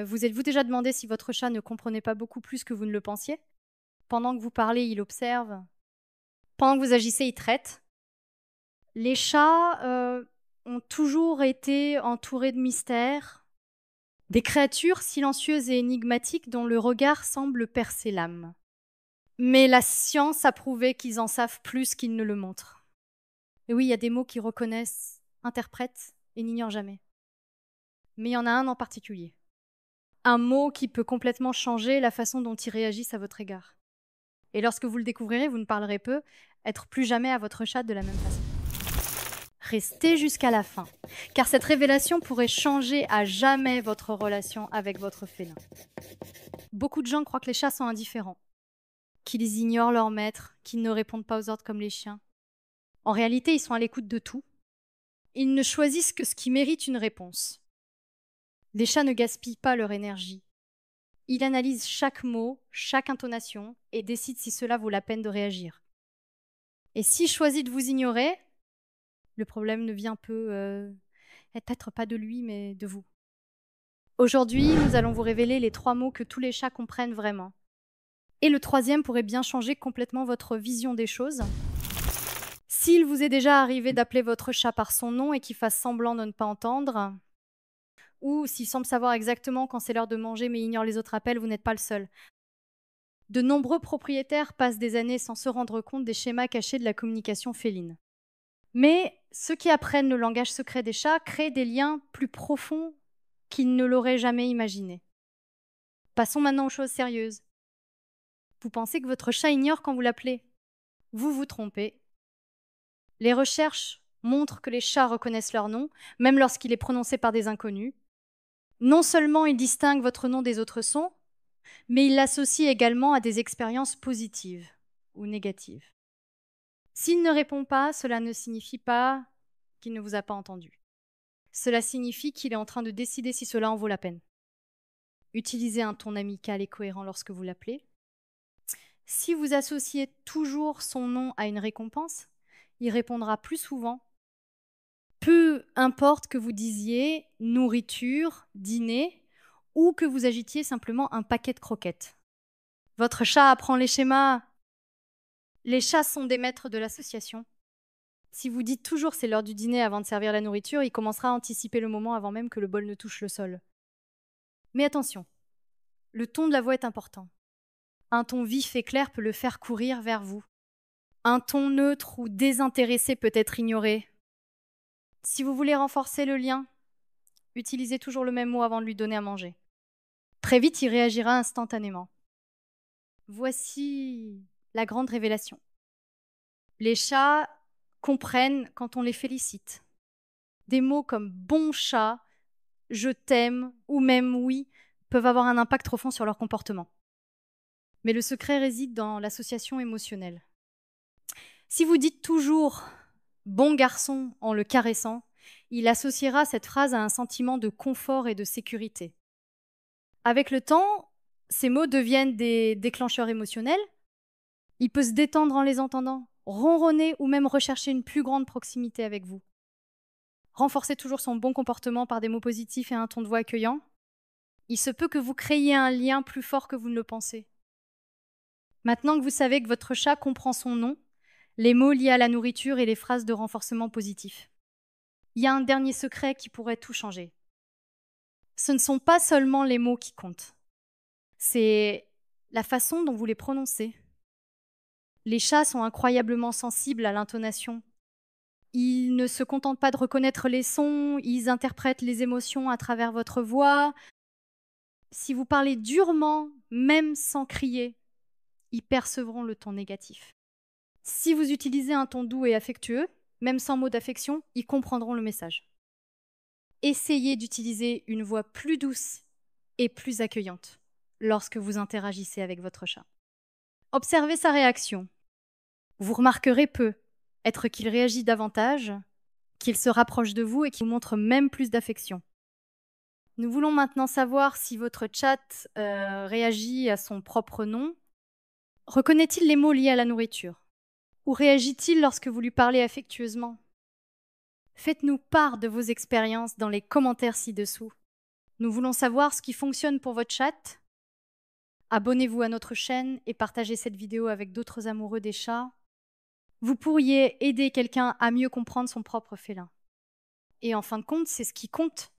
Vous êtes-vous déjà demandé si votre chat ne comprenait pas beaucoup plus que vous ne le pensiez? Pendant que vous parlez, il observe. Pendant que vous agissez, il traite. Les chats ont toujours été entourés de mystères, des créatures silencieuses et énigmatiques dont le regard semble percer l'âme. Mais la science a prouvé qu'ils en savent plus qu'ils ne le montrent. Et oui, il y a des mots qu'ils reconnaissent, interprètent et n'ignorent jamais. Mais il y en a un en particulier. Un mot qui peut complètement changer la façon dont ils réagissent à votre égard. Et lorsque vous le découvrirez, vous ne parlerez peu, être plus jamais à votre chat de la même façon. Restez jusqu'à la fin, car cette révélation pourrait changer à jamais votre relation avec votre félin. Beaucoup de gens croient que les chats sont indifférents, qu'ils ignorent leur maître, qu'ils ne répondent pas aux ordres comme les chiens. En réalité, ils sont à l'écoute de tout. Ils ne choisissent que ce qui mérite une réponse. Les chats ne gaspillent pas leur énergie. Ils analysent chaque mot, chaque intonation et décident si cela vaut la peine de réagir. Et s'ils choisissent de vous ignorer, le problème ne vient peut-être pas de lui, mais de vous. Aujourd'hui, nous allons vous révéler les 3 mots que tous les chats comprennent vraiment. Et le 3e pourrait bien changer complètement votre vision des choses. S'il vous est déjà arrivé d'appeler votre chat par son nom et qu'il fasse semblant de ne pas entendre, ou s'il semble savoir exactement quand c'est l'heure de manger mais ignore les autres appels, vous n'êtes pas le seul. De nombreux propriétaires passent des années sans se rendre compte des schémas cachés de la communication féline. Mais ceux qui apprennent le langage secret des chats créent des liens plus profonds qu'ils ne l'auraient jamais imaginé. Passons maintenant aux choses sérieuses. Vous pensez que votre chat ignore quand vous l'appelez? Vous vous trompez. Les recherches montrent que les chats reconnaissent leur nom, même lorsqu'il est prononcé par des inconnus. Non seulement ils distinguent votre nom des autres sons, mais ils l'associent également à des expériences positives ou négatives. S'il ne répond pas, cela ne signifie pas qu'il ne vous a pas entendu. Cela signifie qu'il est en train de décider si cela en vaut la peine. Utilisez un ton amical et cohérent lorsque vous l'appelez. Si vous associez toujours son nom à une récompense, il répondra plus souvent. Peu importe que vous disiez nourriture, dîner, ou que vous agitiez simplement un paquet de croquettes. Votre chat apprend les schémas. Les chats sont des maîtres de l'association. Si vous dites toujours c'est l'heure du dîner avant de servir la nourriture, il commencera à anticiper le moment avant même que le bol ne touche le sol. Mais attention, le ton de la voix est important. Un ton vif et clair peut le faire courir vers vous. Un ton neutre ou désintéressé peut être ignoré. Si vous voulez renforcer le lien, utilisez toujours le même mot avant de lui donner à manger. Très vite, il réagira instantanément. Voici la grande révélation. Les chats comprennent quand on les félicite. Des mots comme bon chat, je t'aime ou même oui peuvent avoir un impact profond sur leur comportement. Mais le secret réside dans l'association émotionnelle. Si vous dites toujours bon garçon en le caressant, il associera cette phrase à un sentiment de confort et de sécurité. Avec le temps, ces mots deviennent des déclencheurs émotionnels. Il peut se détendre en les entendant, ronronner ou même rechercher une plus grande proximité avec vous. Renforcez toujours son bon comportement par des mots positifs et un ton de voix accueillant. Il se peut que vous créiez un lien plus fort que vous ne le pensez. Maintenant que vous savez que votre chat comprend son nom, les mots liés à la nourriture et les phrases de renforcement positif, il y a un dernier secret qui pourrait tout changer. Ce ne sont pas seulement les mots qui comptent, c'est la façon dont vous les prononcez. Les chats sont incroyablement sensibles à l'intonation. Ils ne se contentent pas de reconnaître les sons, ils interprètent les émotions à travers votre voix. Si vous parlez durement, même sans crier, ils percevront le ton négatif. Si vous utilisez un ton doux et affectueux, même sans mots d'affection, ils comprendront le message. Essayez d'utiliser une voix plus douce et plus accueillante lorsque vous interagissez avec votre chat. Observez sa réaction. Vous remarquerez être qu'il réagit davantage, qu'il se rapproche de vous et qu'il vous montre même plus d'affection. Nous voulons maintenant savoir si votre chat réagit à son propre nom. Reconnaît-il les mots liés à la nourriture? Ou réagit-il lorsque vous lui parlez affectueusement? Faites-nous part de vos expériences dans les commentaires ci-dessous. Nous voulons savoir ce qui fonctionne pour votre chat. Abonnez-vous à notre chaîne et partagez cette vidéo avec d'autres amoureux des chats. Vous pourriez aider quelqu'un à mieux comprendre son propre félin. Et en fin de compte, c'est ce qui compte.